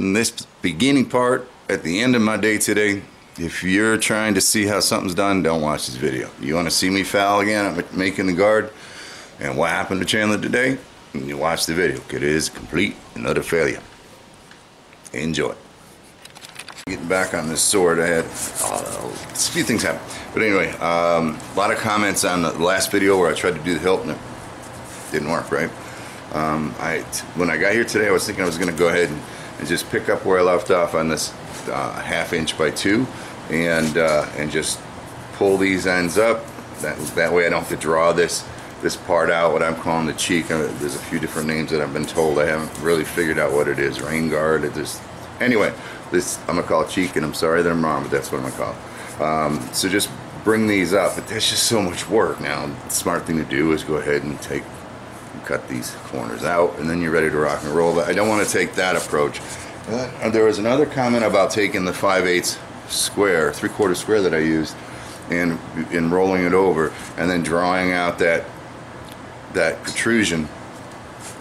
skipping this beginning part at the end of my day today. If you're trying to see how something's done, don't watch this video. You want to see me foul again? I'm making the guard. And what happened to Chandler today? You watch the video. It is complete another failure. Enjoy. Getting back on this sword, I had a few things happen. But anyway, a lot of comments on the last video where I tried to do the hilt and it didn't work, right? When I got here today, I was thinking I was going to go ahead and just pick up where I left off on this 1/2 inch by 2 and just pull these ends up. That way I don't have to draw this part out, what I'm calling the cheek. There's a few different names that I've been told. I haven't really figured out what it is. Rain guard. Anyway, this I'm gonna call it cheek, and I'm sorry that I'm wrong, but that's what I'm gonna call it. So just bring these up, but there's just so much work. Now, the smart thing to do is go ahead and cut these corners out, and then you're ready to rock and roll. But I don't want to take that approach. There was another comment about taking the 5/8 square, 3/4 square that I used, and rolling it over, and then drawing out that protrusion,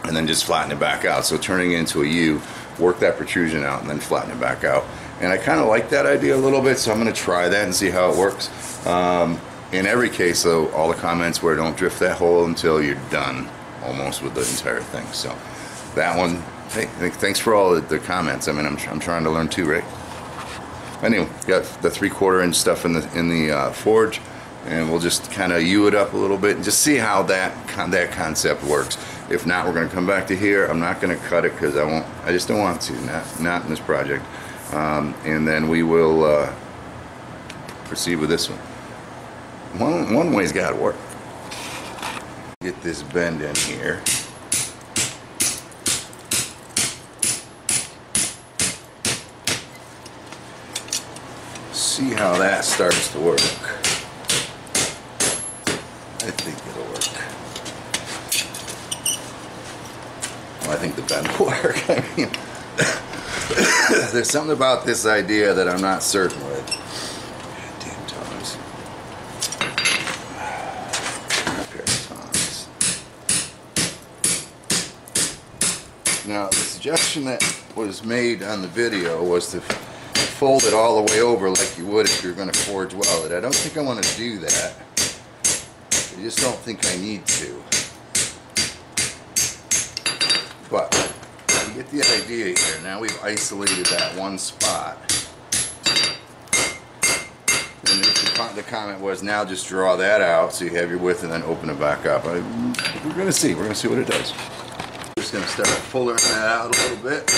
and then just flatten it back out. So turning it into a U, work that protrusion out, and then flatten it back out. And I kind of like that idea a little bit, so I'm going to try that and see how it works. In every case, though, all the comments were don't drift that hole until you're done almost with the entire thing. So that one, hey, thanks for all the comments. I mean, I'm trying to learn too, right? Anyway, got the 3/4 inch stuff in the forge, and we'll just kind of U it up a little bit and just see how that concept works. If not, we're going to come back to here. I'm not going to cut it because I just don't want to, not in this project. And then we will proceed with this one. One way's got to work. Get this bend in here. See how that starts to work. I think it'll work. Well, I think the bend will work. I mean, there's something about this idea that I'm not certain with. Damn tongs. Pair of tongs. Now, the suggestion that was made on the video was to fold it all the way over like you would if you're going to forge weld it. I don't think I want to do that. I just don't think I need to. But you get the idea here. Now we've isolated that one spot. And the comment was, now just draw that out so you have your width and then open it back up. We're going to see. We're going to see what it does. We're just going to start pulling that out a little bit.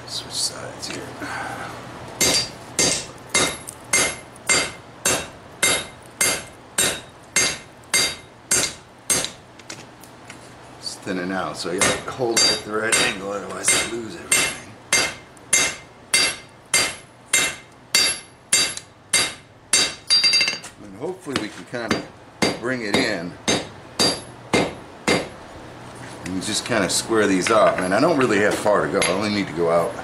Switch sides here. It's thinning out, so you have to hold it at the right angle, otherwise I lose everything. And hopefully we can kind of bring it in. And you just kind of square these off. And I don't really have far to go. I only need to go out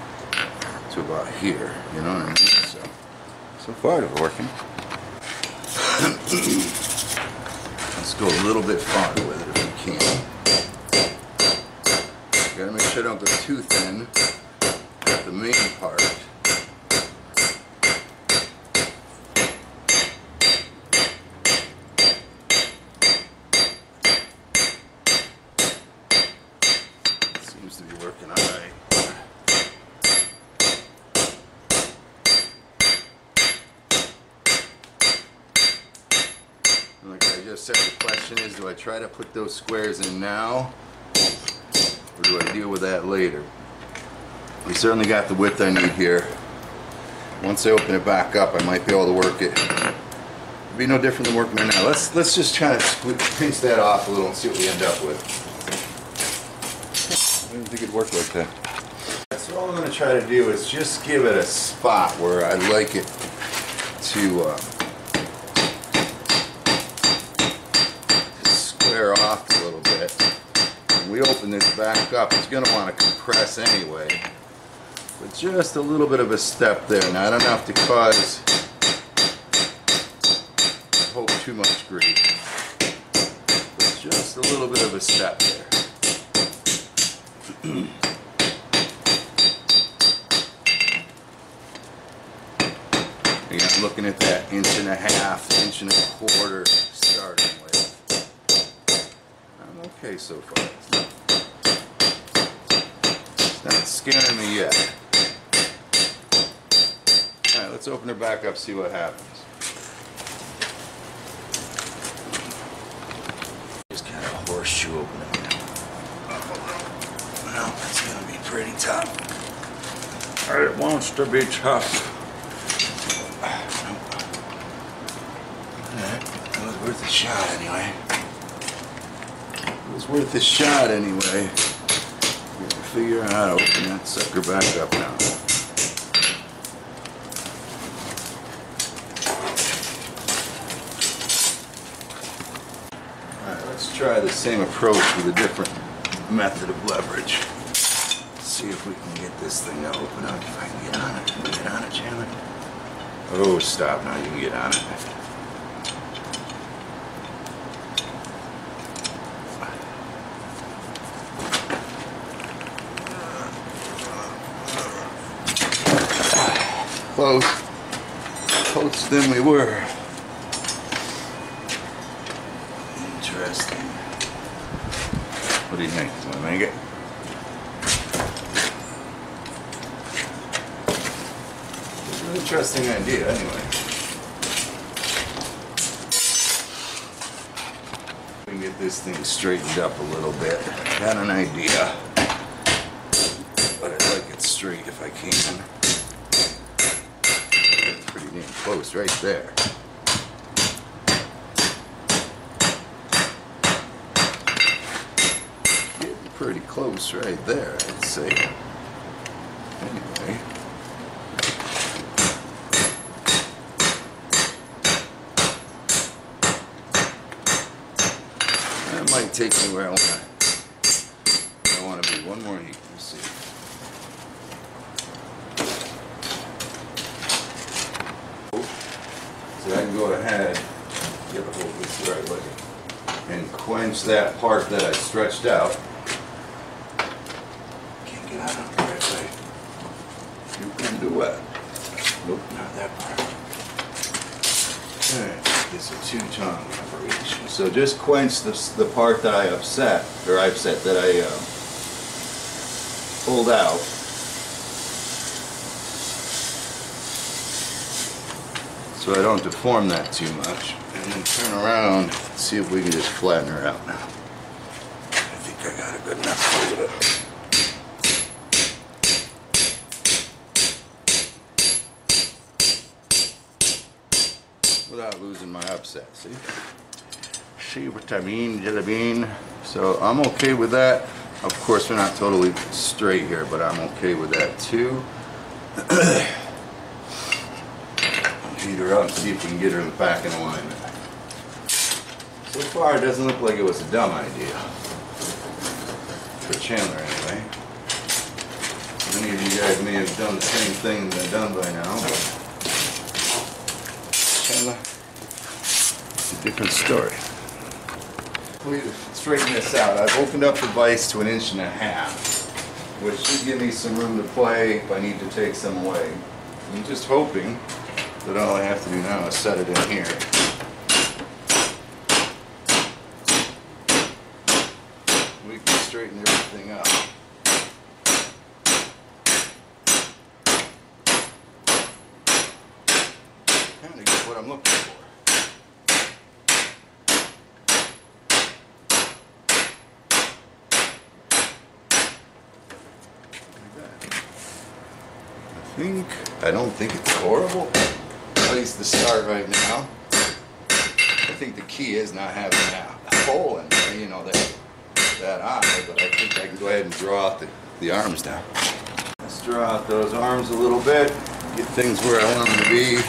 to about here. You know what I mean? So far it's working. Let's go a little bit farther with it if we can. Gotta make sure I don't go too thin at the main part. Seems to be working alright. Like I just said, the question is, do I try to put those squares in now, or do I deal with that later? We certainly got the width I need here. Once I open it back up, I might be able to work it. It'll be no different than working it now. Let's just try to pinch that off a little and see what we end up with. I didn't think it'd work like that. So all I'm going to try to do is just give it a spot where I'd like it to square off a little bit. When we open this back up, it's going to want to compress anyway. But just a little bit of a step there, not enough to cause too much grief. But just a little bit of a step there. Again, looking at that 1.5 inches, 1.25 inches starting with. I'm okay so far. It's not scaring me yet. Alright, let's open her back up, see what happens. Just kind of a horseshoe opening now. Well, it's going to be pretty tough. It wants to be tough. Alright, that was worth a shot anyway. It was worth a shot anyway. Gotta figure out how to open that sucker back up now. Alright, let's try the same approach with a different method of leverage. See if we can get this thing to open up. If I can get on it. Can we get on it, Chandler? Oh, stop now. You can get on it. Close. Closer than we were. Interesting. What do you think? Want to make it? It's an interesting idea, anyway. We can get this thing straightened up a little bit. Got an idea. But I'd like it straight if I can. Pretty damn close right there. Getting pretty close right there, I'd say. Anyway. That might take me where I want to be. One more heat. Let's see. So I can go ahead, get a hold of this the right way, and quench that part that I stretched out. Can't get out of the right way. You can do what? Nope, not that part. Alright, this is a two-tone operation. So just quench the part that I that I pulled out. So I don't deform that too much, and then turn around and see if we can just flatten her out now. I think I got a good enough hold of it. Without losing my upset, see? See what I mean, jelly bean? So I'm okay with that. Of course, we're not totally straight here, but I'm okay with that too. Heat her up and see if we can get her back in alignment. So far, it doesn't look like it was a dumb idea. For Chandler, anyway. Many of you guys may have done the same thing and been done by now. But Chandler, it's a different story. To straighten this out, I've opened up the vise to 1.5 inches, which should give me some room to play if I need to take some away. I'm just hoping that all I have to do now is set it in here. We can straighten everything up. Kind of get what I'm looking for. I don't think it's horrible. At least the start right now. I think the key is not having that hole in there, you know, that eye, but I think I can go ahead and draw out the arms down. Let's draw out those arms a little bit, get things where I want them to be.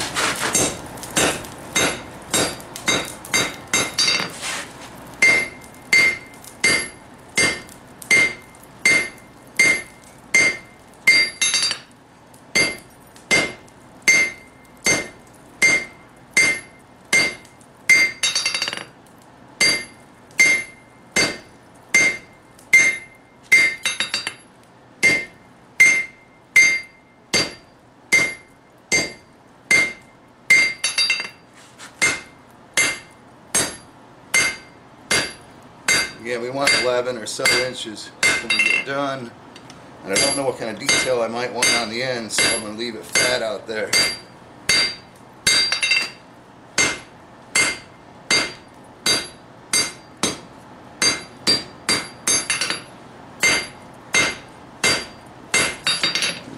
Again, we want 11 or so inches when we get done. And I don't know what kind of detail I might want on the end, so I'm going to leave it flat out there.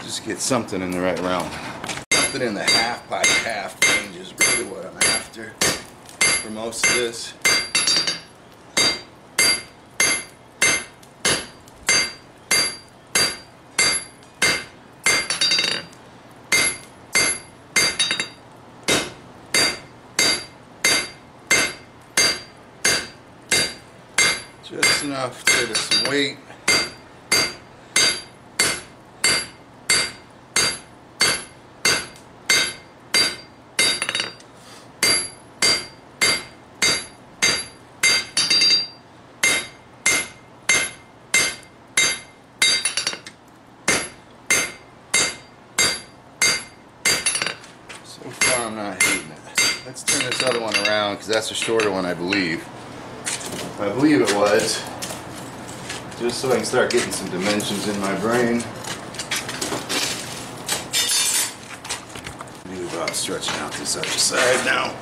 Just get something in the right realm. Something in the half by half range is really what I'm after for most of this. Just enough to give it some weight. So far I'm not hating it. Let's turn this other one around because that's a shorter one, I believe. I believe it was. Just so I can start getting some dimensions in my brain. Maybe about stretching out this other side now.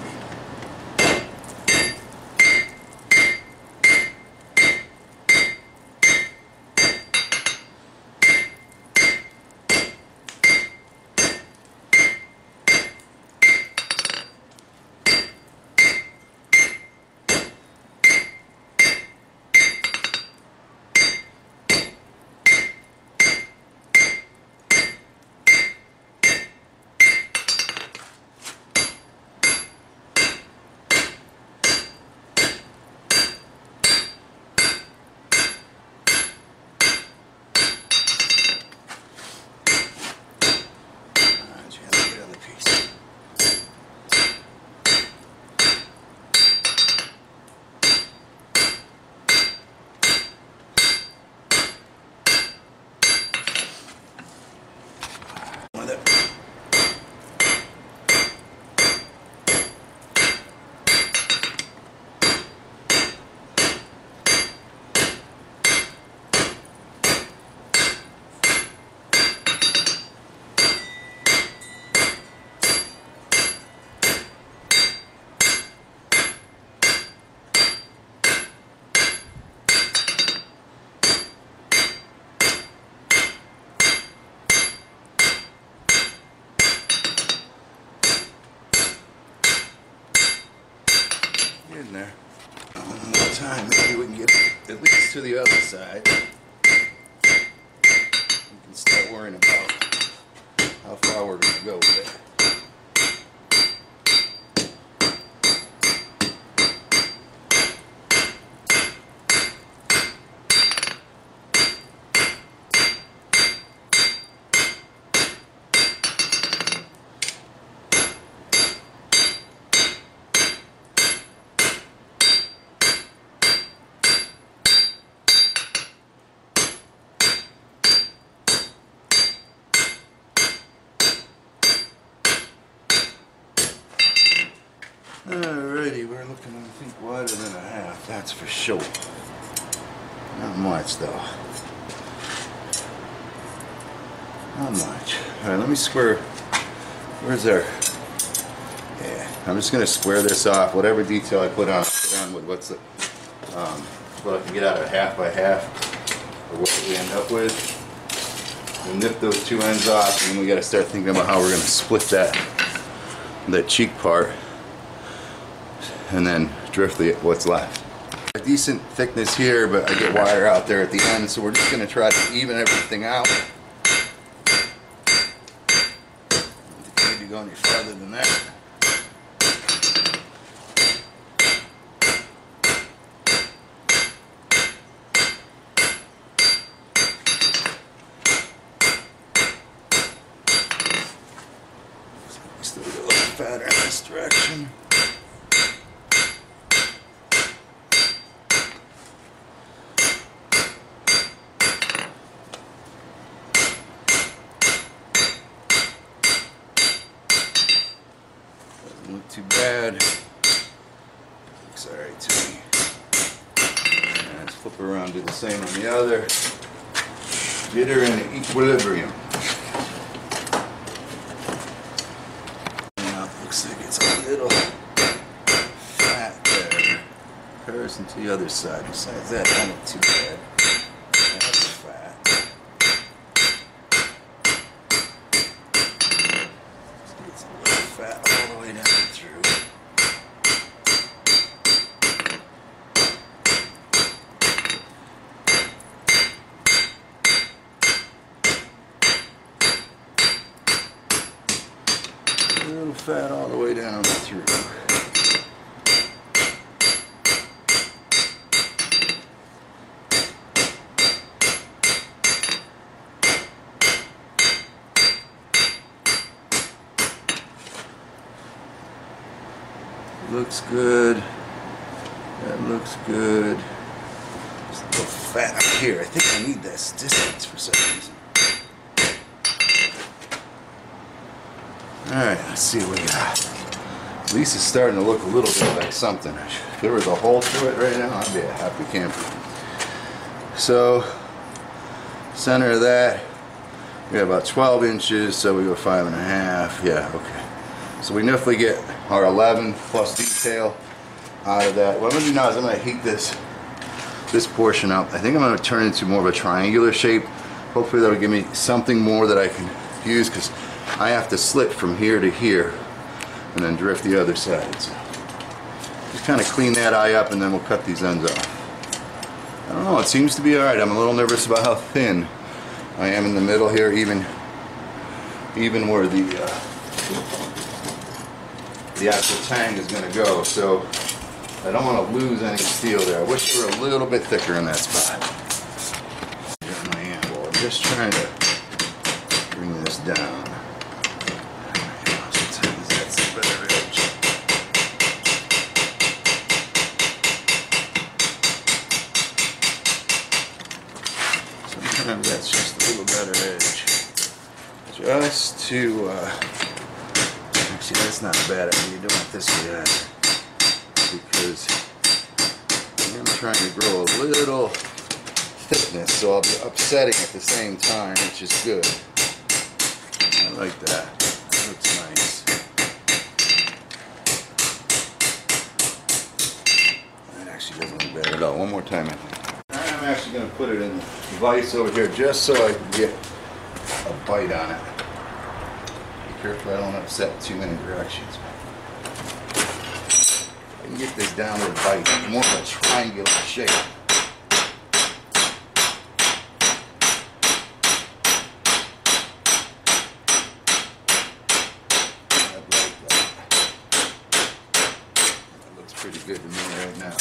In there. One more time, maybe we can get at least to the other side. We can start worrying about how far we're going to go with it. Alrighty, we're looking, I think, wider than a half, that's for sure. Not much, though. Not much. Alright, let me square. Where's our... Yeah, I'm just going to square this off. Whatever detail I put on with what's the... what I can get out of half by half, or what we end up with. We'll nip those two ends off, and then we got to start thinking about how we're going to split that cheek part. And then drift what's left. A decent thickness here, but I get wire out there at the end, so we're just going to try to even everything out. I don't think we need to go any farther than that. Still get a little fatter in this direction. Look too bad. Looks alright to me. That's Flip her around, do the same on the other. Get her in equilibrium. Now, looks like it's a little fat there. Comparison to the other side. Besides that, not too bad. That's fat. It's a little fat all the way down through. A little fat all the way down through. Looks good. That looks good. Just a little fat up here. I think I need this distance for some reason. Alright, let's see what we got. At least it's starting to look a little bit like something. If there was a hole through it right now, I'd be a happy camper. So, center of that, we got about 12 inches, so we go 5.5. Yeah, okay. So we definitely get our 11 plus detail out of that. What I'm going to do now is I'm going to heat this portion up. I think I'm going to turn it into more of a triangular shape. Hopefully that'll give me something more that I can use, because I have to slip from here to here and then drift the other side. So just kind of clean that eye up and then we'll cut these ends off. I don't know, it seems to be alright. I'm a little nervous about how thin I am in the middle here, even where the actual tang is going to go. So I don't want to lose any steel there. I wish it were a little bit thicker in that spot. Got my anvil. I'm just trying to bring this down. Sometimes that's just a little better edge. Just to, actually that's not a bad idea doing it this way either, because I'm trying to grow a little thickness, so I'll be upsetting at the same time, which is good. I like that. That looks nice. That actually doesn't look bad at all. One more time. I'm actually going to put it in the vise over here just so I can get a bite on it. Be careful I don't upset too many directions. I can get this down with a bite, more of a triangular shape. I like that. That looks pretty good to me right now.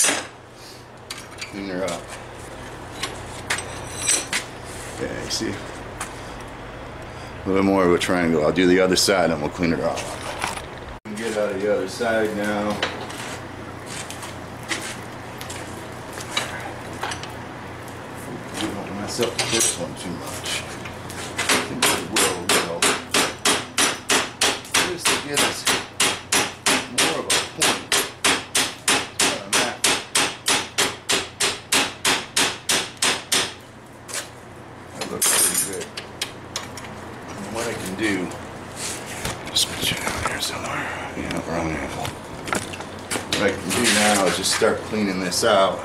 Clean her up. Okay, you see? A little more of a triangle. I'll do the other side and we'll clean it off. Get out of the other side now. We don't mess up this one too much. I think we will, just to get us more of a point. That looks pretty good. And what I can do, just put you down here somewhere. Yeah, wrong angle. What I can do now is just start cleaning this out.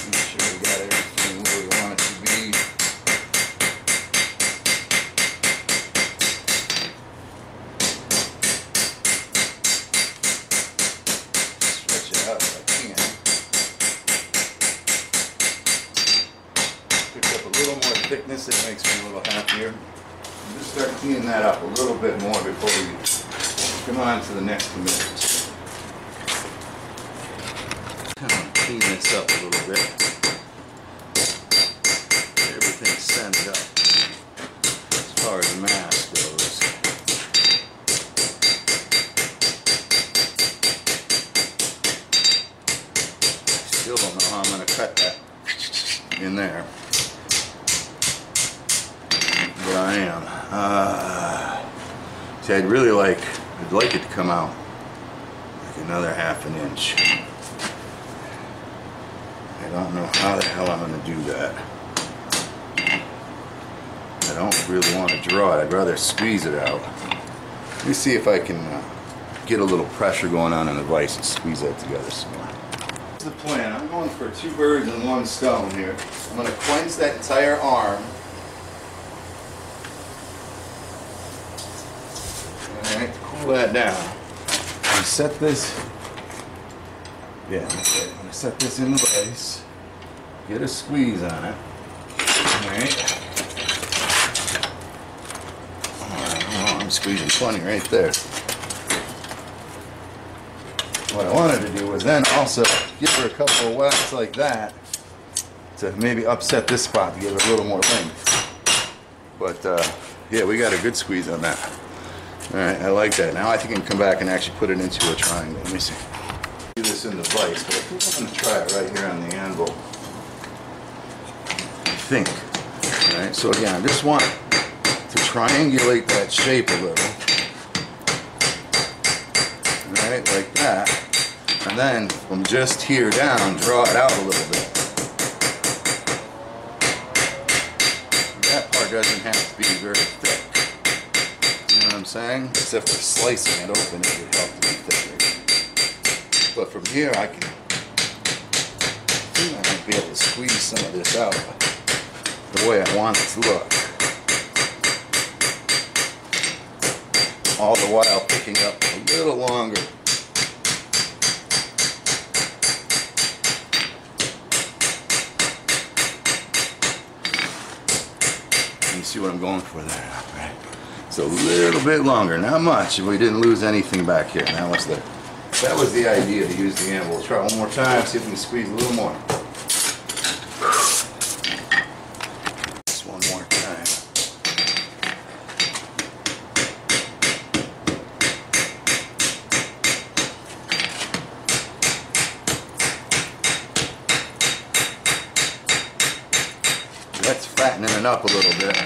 Make sure we got everything where we want it to be. Stretch it out if I can. Pick up a little more thickness, it makes me a little happier. Just start cleaning that up a little bit more before we come on to the next commitment. Clean this up a little bit. Get everything sent up as far as the mask goes. Still don't know how I'm going to cut that in there. But I am. See, I'd like it to come out like another 1/2 inch. don't know how the hell I'm going to do that. I don't really want to draw it. I'd rather squeeze it out. Let me see if I can get a little pressure going on in the vise and squeeze that together some more. Here's the plan. I'm going for 2 birds and 1 stone here. I'm going to cleanse that entire arm. Alright, cool that down. I'm going to set this. Yeah, okay. I'm going to set this in the vise. Get a squeeze on it. Alright. Oh, I'm squeezing plenty right there. What I wanted to do was then also give her a couple of whacks like that to maybe upset this spot to give her a little more length. But yeah, we got a good squeeze on that. Alright, I like that. Now I think I can come back and actually put it into a triangle. Let me see. Do this in the vise, but I think I'm going to try it right here on the anvil. I think. Alright, so again, I just want to triangulate that shape a little. Alright, like that. And then from just here down, draw it out a little bit. That part doesn't have to be very thick. You know what I'm saying? Except for slicing it open, it would help to be thicker. But from here, I might be able to squeeze some of this out the way I want it to look. All the while picking up a little longer. You see what I'm going for there, right? It's a little bit longer, not much. We didn't lose anything back here. That was the idea, to use the anvil. Let's try one more time, see if we can squeeze a little more. Just one more time. That's fattening it up a little bit.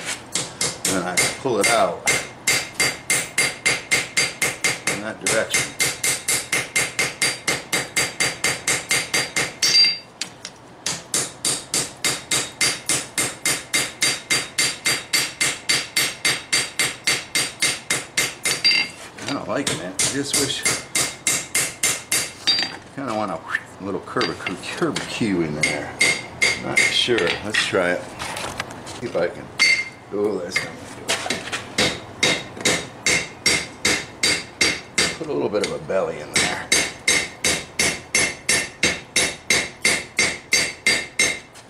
And then I can pull it out in that direction. I don't like it, man. I just wish I kind of want a little curvacue in there. Not sure. Let's try it. See if I can. Oh, that's not going to do it. Put a little bit of a belly in there.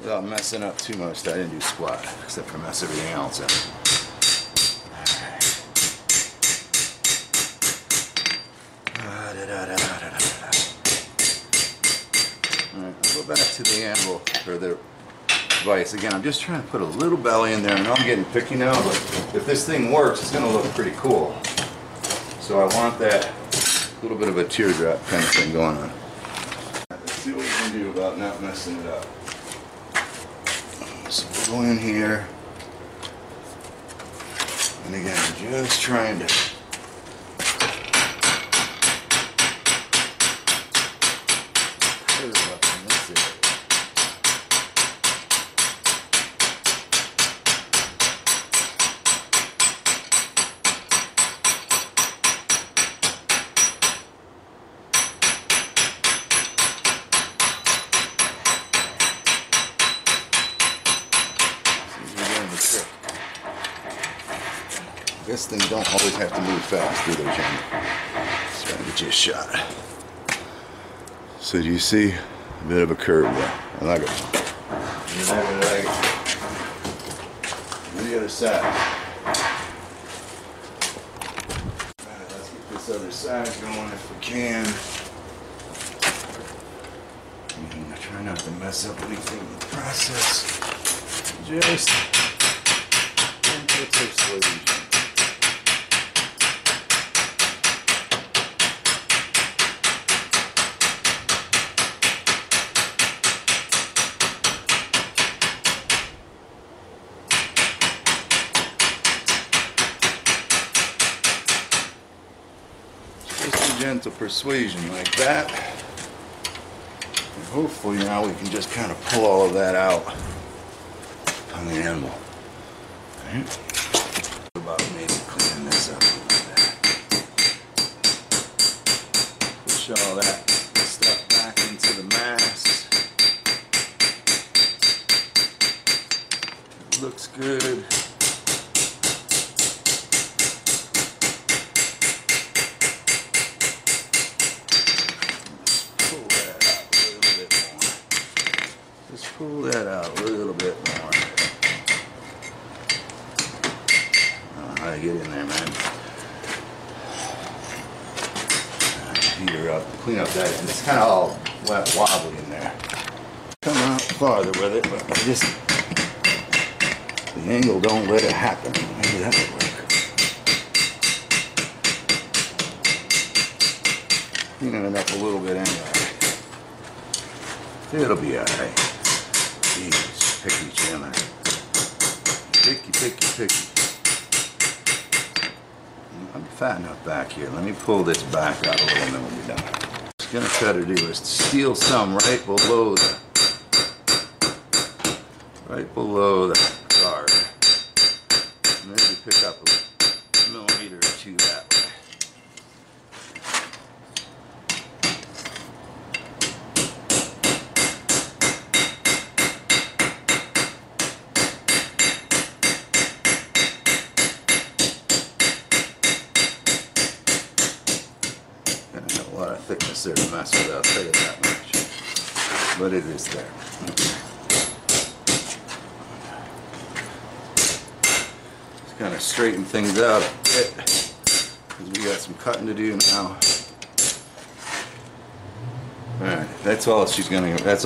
Without messing up too much. I didn't do squat, except for mess everything else up. Alright, I'll go back to the anvil, or the vise. Again, I'm just trying to put a little belly in there. I know I'm getting picky now, but if this thing works, it's going to look pretty cool. So I want that little bit of a teardrop kind of thing going on. Let's see what we can do about not messing it up. So we'll go in here. And again, I'm just trying to curve up in this area. This thing don't always have to move fast, do they, John? Just trying to get you a shot. So do you see a bit of a curve there? I like it. And the other side. Alright, let's get this other side going if we can. And try not to mess up anything in the process. Just gentle persuasion. Gentle persuasion like that. hopefully now we can just kind of pull all of that out on the animal. Right. About maybe cleaning this up a little bit. Push all that stuff back into the mast. It looks good. Pull that out a little bit more. How to get in there, man. Heat her up, clean up that, and it's kind of all wobbly in there. Come out farther with it, but just the angle don't let it happen. Maybe that would work. Cleaning it up a little bit anyway. It'll be alright. Jeez, picky Chandler. Picky. I'm fat enough back here. Let me pull this back out a little and then we'll be done. What I'm gonna try to do is steal some right below the guard. Maybe pick up a millimeter or two that way. Thickness there to mess with, I'll tell you that much. But it is there. Just kind of straighten things out a bit because we got some cutting to do now. Alright, that's all it's gonna give me. That's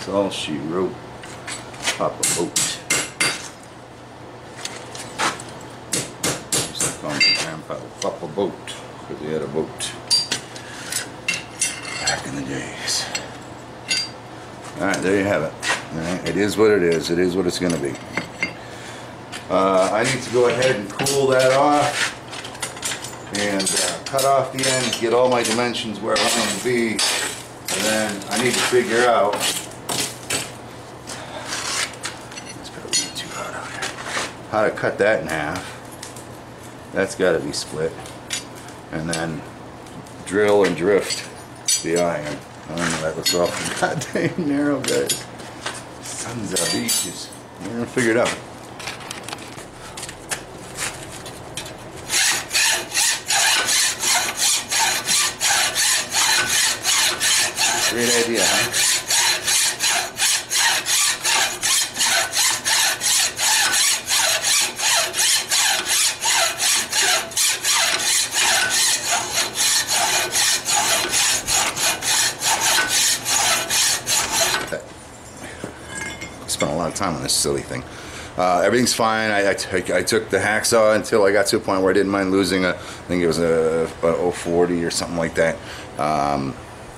all she wrote. Pop a boat. Used to call my grandfather Papa Boat. Because he had a boat back in the days. Alright, there you have it. Right, it is what it is. It is what it's going to be. I need to go ahead and cool that off and cut off the end, get all my dimensions where I want them to be, and then I need to figure out, it's probably too hot out here, how to cut that in half. That's got to be split. And then drill and drift the iron. I don't know, that looks awful goddamn narrow, guys. Sons of bitches. We're gonna figure it out. Great idea, huh? Spent a lot of time on this silly thing. Everything's fine. I took the hacksaw until I got to a point where I didn't mind losing I think it was a 040 or something like that,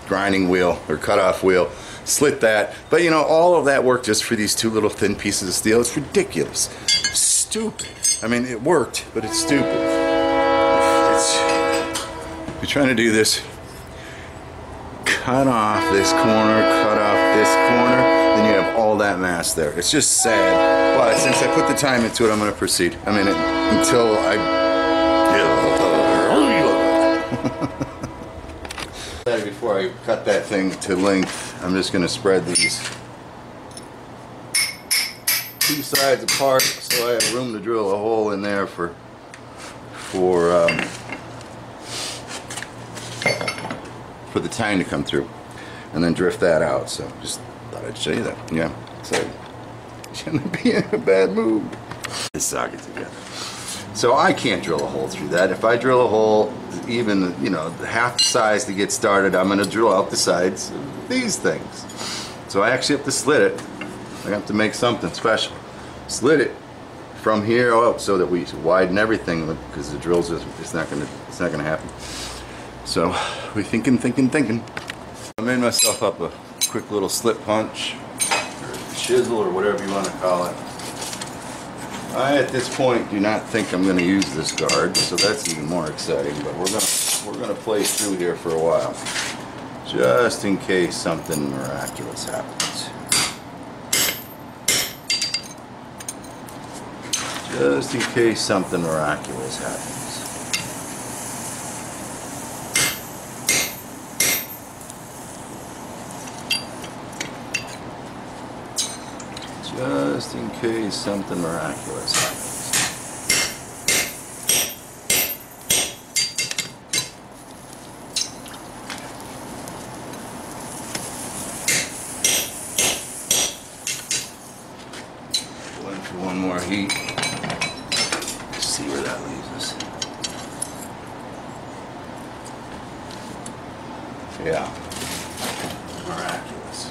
grinding wheel or cutoff wheel. Slit that, but you know, all of that work just for these two little thin pieces of steel. It's ridiculous, stupid. I mean, it worked, but it's stupid. You're trying to do this. Cut off this corner, cut off this corner, then you have all that mass there. It's just sad, but since I put the time into it, I'm going to proceed. I mean, until before I cut that thing to length, I'm just going to spread these two sides apart so I have room to drill a hole in there for the tine to come through, and then drift that out. So just thought I'd show you that. Yeah, so shouldn't be in a bad mood. This socket together. So I can't drill a hole through that. If I drill a hole, even half the size to get started, I'm going to drill out the sides of these things. So I actually have to slit it. I have to make something special. Slit it from here up so that we widen everything, because the drills just it's not gonna happen. So we thinking. I made myself up a quick little slip punch, or chisel, or whatever you want to call it. I at this point do not think I'm going to use this guard, so that's even more exciting. But we're gonna play through here for a while. just in case something miraculous happens. Just in case something miraculous happens. Just in case something miraculous happens. Going for one more heat. Let's see where that leaves us. Yeah. Miraculous.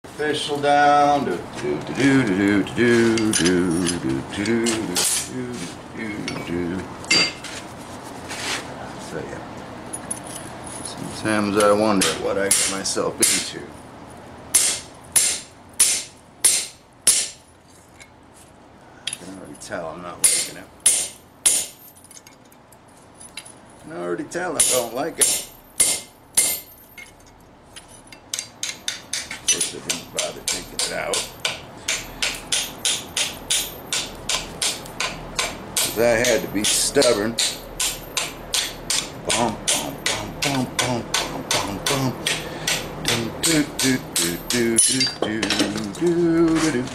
Official down. Do do do do do do do do do do do. So yeah. Sometimes I wonder what I get myself into. I can already tell I'm not liking it. I can already tell I don't like it. Of course I didn't bother taking it out. Because I had to be stubborn. Bum, bum, bum, bum, bum, bum, bum, bum. Do, do, do, do, do, do, do, do, do,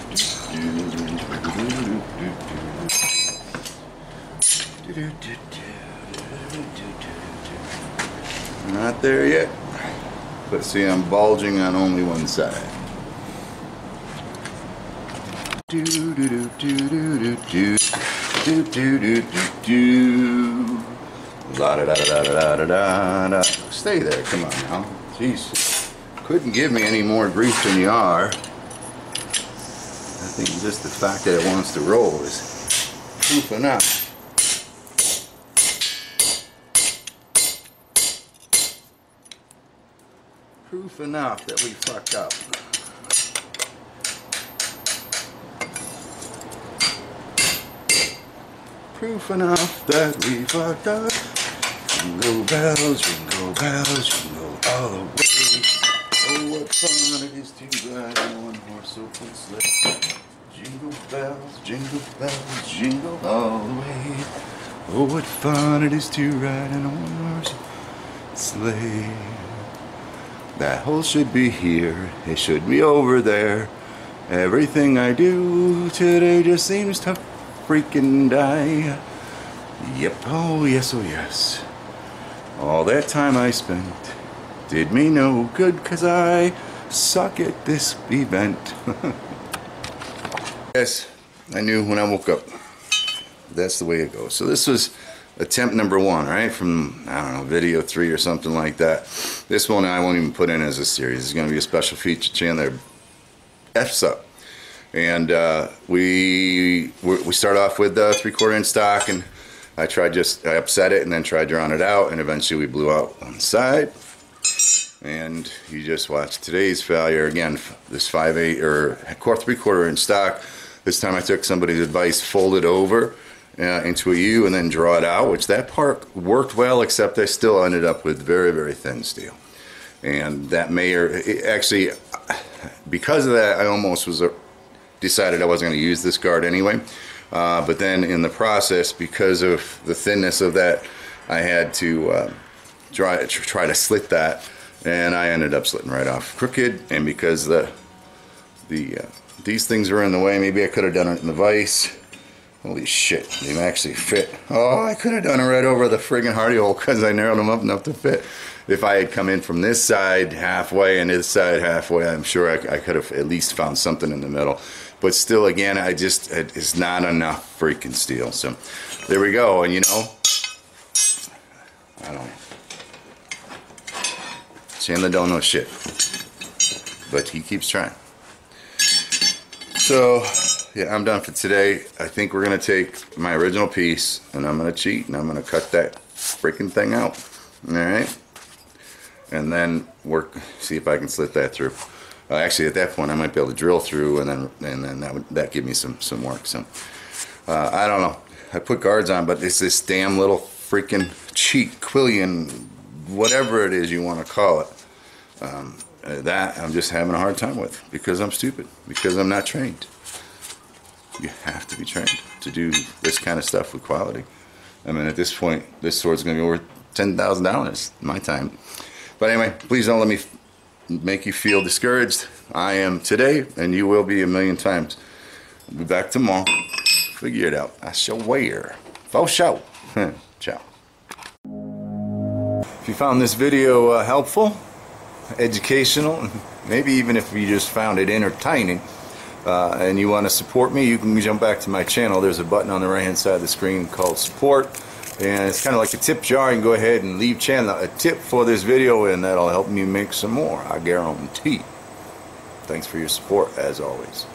Not there yet, but see, I'm bulging on only one side. Do do do do do do do do do do. La da da da da da da da. Stay there, come on now. Jeez, couldn't give me any more grief than you are. I think just the fact that it wants to roll is proof enough. Proof enough that we fucked up. Proof enough that we fucked up. Jingle bells, jingle all the way. Oh, what fun it is to ride in one horse open sleigh. Jingle bells, jingle all the way. Oh, what fun it is to ride in a one-horse sleigh. That hole should be here, it should be over there. Everything I do today just seems to freaking die. Yep, oh yes. All that time I spent did me no good, 'cause I suck at this event. Yes, I knew when I woke up. That's the way it goes. So this was attempt number 1, right? From, I don't know, video 3 or something like that. This one I won't even put in as a series. It's going to be a special feature. Chandler F's up. And we start off with 3/4 inch stock, and I upset it and then tried drawing it out, and eventually we blew out one side. And you just watched today's failure. Again, this 5/8 or 3/4 inch stock. This time I took somebody's advice, fold it over into a U and then draw it out, which that part worked well, except I still ended up with very, very thin steel. And that actually, because of that, I almost decided I wasn't going to use this guard anyway. But then in the process, because of the thinness of that, I had to try to slit that, and I ended up slitting right off crooked. And because these things were in the way, maybe I could have done it in the vise. Holy shit, they actually fit. Oh, I could have done it right over the friggin' hardy hole, because I narrowed them up enough to fit. If I had come in from this side halfway and this side halfway, I'm sure I could have at least found something in the middle. But still, again, it's not enough freaking steel. So there we go. And you know, I don't know. Chandler don't know shit, but he keeps trying. So yeah, I'm done for today. I think we're gonna take my original piece and I'm gonna cheat and I'm gonna cut that freaking thing out. All right, and then see if I can slit that through. Actually, at that point, I might be able to drill through, and then that give me some work. So I don't know. I put guards on, but it's this damn little freaking cheat, quillion, whatever it is you want to call it. That I'm just having a hard time with because I'm stupid, because I'm not trained. You have to be trained to do this kind of stuff with quality. I mean, at this point, this sword's going to be worth $10,000 in my time. But anyway, please don't let me make you feel discouraged. I am today, and you will be a million times. I'll be back tomorrow. Figure it out. I shall wear. For sure. Ciao. If you found this video helpful, educational, maybe even if you just found it entertaining, and you want to support me, you can jump back to my channel. There's a button on the right hand side of the screen called support, and it's kind of like a tip jar. You can go ahead and leave channel a tip for this video, and that'll help me make some more, I guarantee. Thanks for your support as always.